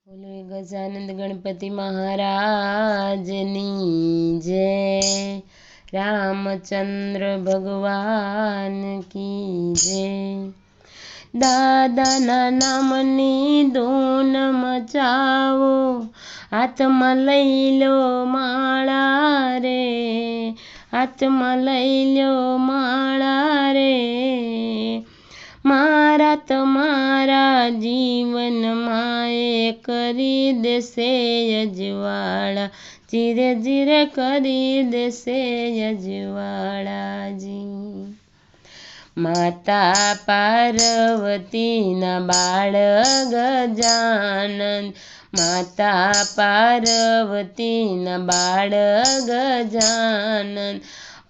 बोले गजानंद गणपति महाराजनी जय। रामचंद्र भगवान की जय। दादाना नामनी धून मचाવો, હાથમાં લઈ લો માળા રે, હાથમાં લઈ લો માળા રે। મારા તમારા જીવનમાં એ કરી દેશે અજવાળા, ધીરે ધીરે કરી દેશે અજવાળાજી। માતા પાર્વતીના બાળ ગજાનન, માતા પાર્વતીના બાળ ગજાનન।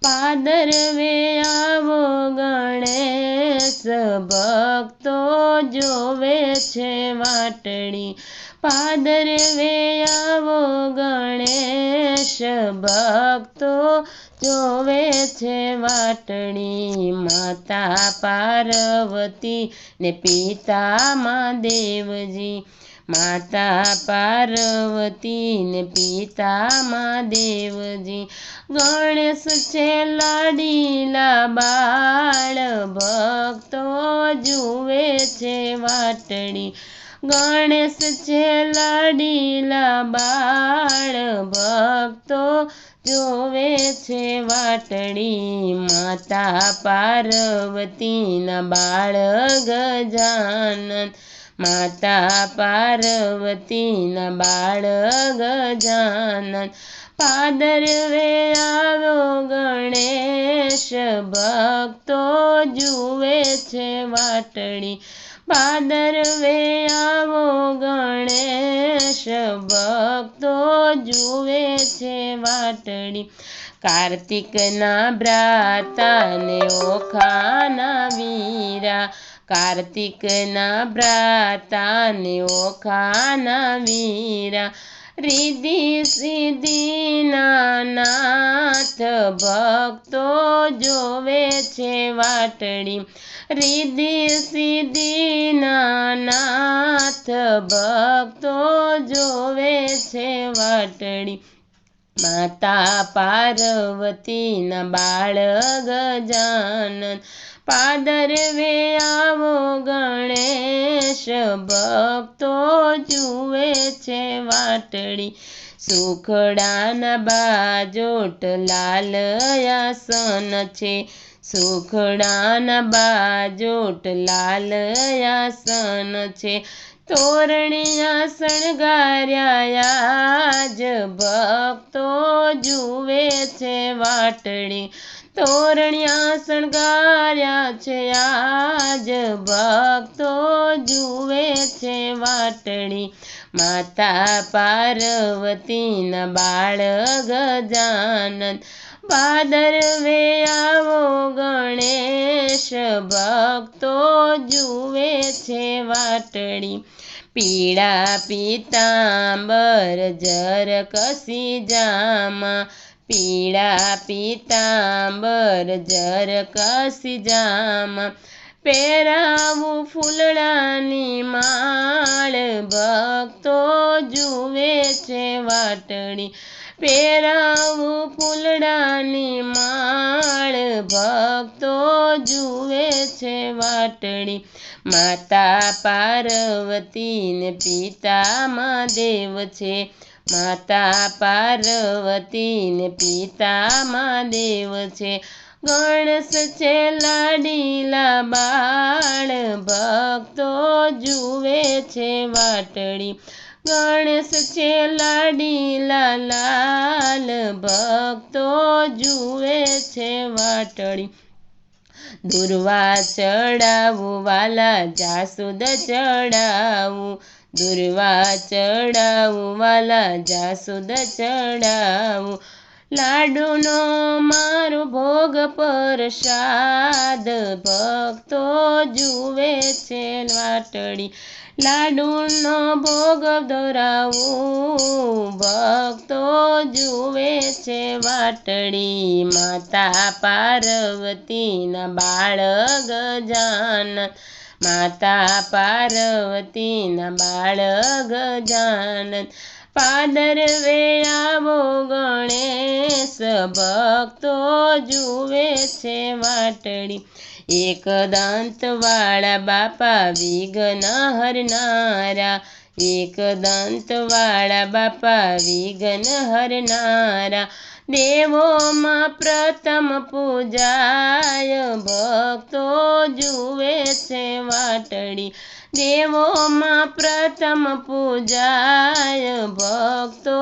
પાદરવે આવો ગણેશ, ભક્તો જોવે છે વાટડી। પાદરવે આવો ગણેશ, ભક્તો જોવે છે વાટડી। માતા પાર્વતી ને પિતા મહાદેવજી, માતા પાર્વતી ને પિતા મહાદેવજી। ગણેશ છે લાડીલા બાળ, ભક્તો જુએ છે વાટડી। ગણેશ છે લાડીલા બાળ, ભક્તો જોવે છે વાટડી। માતા પાર્વતીના બાળ ગજાનન, માતા પાર્વતીના બાળ ગજાનન। પાદરવે આવો ગણેશ, ભક્તો જુએ છે વાટડી। પાદરવે આવો ગણેશ, ભક્તો જુએ છે વાટડી। કાર્તિકના ભ્રાતા ને ઓખાના વીરા, કાર્તિકના ભ્રાતા ને ઓખાના વીરા। રિદ્ધિ સિદ્ધિના નાથ, ભક્તો જોવે છે વાટડી। રિદ્ધિ સિદ્ધિના નાથ, ભક્તો જોવે છે વાટડી। માતા પાર્વતીના બાળ ગજાનન, પાદરવે આવો ગણેશ, ભક્તો જુએ છે વાટડી। સુખડાના બાજોટ લાલ આસન છે, સુખડાના બાજોટ લાલ આસન છે। તોરણિયા શણગાર્યા આજ, ભક્તો જુએ છે વાટડી। તોરણિયા શણગાર્યા છે આજ, ભક્તો જુએ છે વાટડી। માતા પાર્વતીના બાળ ગજાનન, પાદરવે આવો ગણેશ, ભક્તો જુએ છે વાટડી। પીળા પીતાંબર જર કસી જામા, પીળા પીતાંબર જર કસી જામા। પહેરાવું ફૂલડાની માળ, ભક્તો જુએ છે વાટડી। પહેરાવું ફૂલડાની માળ, ભક્તો જુએ છે વાટડી। માતા પાર્વતી ને પિતા મહાદેવ છે, માતા પાર્વતી ને પિતા મહાદેવ છે। ગણેશ છે લાડીલા બાળ, ભક્તો જુએ છે વાટડી। ગણેશ છે લાડીલા લાલ, ભક્તો જુએ છે વાટડી। દુર્વા ચડાવું વાલા જાસૂદ ચડાવું, દુર્વા ચડાવું વાલા જાસૂદ ચડાવું। લાડુનો મારો ભોગ પ્રસાદ, ભક્તો જુએ છે વાટડી। લાડુનો ભોગ ધરાવું, ભક્તો જુએ છે વાટડી। માતા પાર્વતીના બાળ ગજાનન, માતા પાર્વતીના બાળ ગજાનન પાદરવે આવો ગણેશ ભક્તો જુએ છે વાટડી એક દંતવાળા બાપા વિઘ્ન હરનારા એક દંતવાળા બાપા વિઘ્ન હરનારા દેવોમાં પ્રથમ પૂજાય ભક્તો જુએ છે વાટડી દેવોમાં પ્રથમ પૂજાય ભક્તો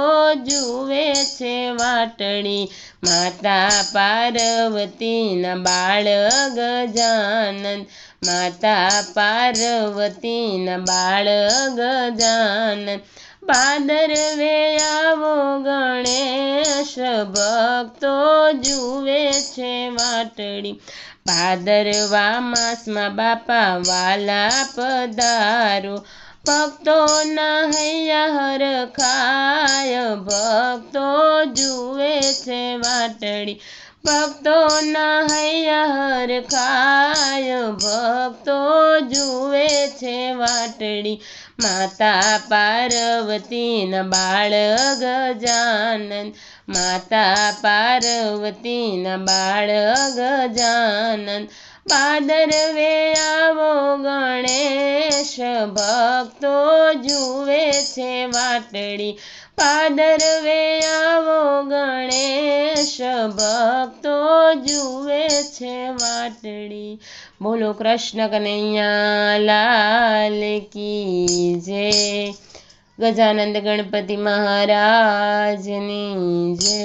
જુએ છે વાટડી માતા પાર્વતીના બાળ ગજાનન માતા પાર્વતીના બાળ ગજાનન પાદરવે આવો ગણેશ ભક્તો જુએ છે વાટડી ભાદરવા માસમાં બાપા વાલા પધારો ભક્તોના હૈયા હરખાય ભક્તો જુએ છે વાટડી ભક્તોના હૈયા હરખાય ભક્તો જુએ છે વાટડી માતા પાર્વતીના બાળ ગજાનન માતા પાર્વતીના બાળ ગજાનન પાદરવે આવો ગણેશ ભક્તો જુએ છે વાટડી પાદરવે આવો ગણેશ ભક્તો જુએ છે વાટડી બોલો કૃષ્ણ કનૈયા લાલ કી જય ગજાનંદ ગણપતિ મહારાજની જય।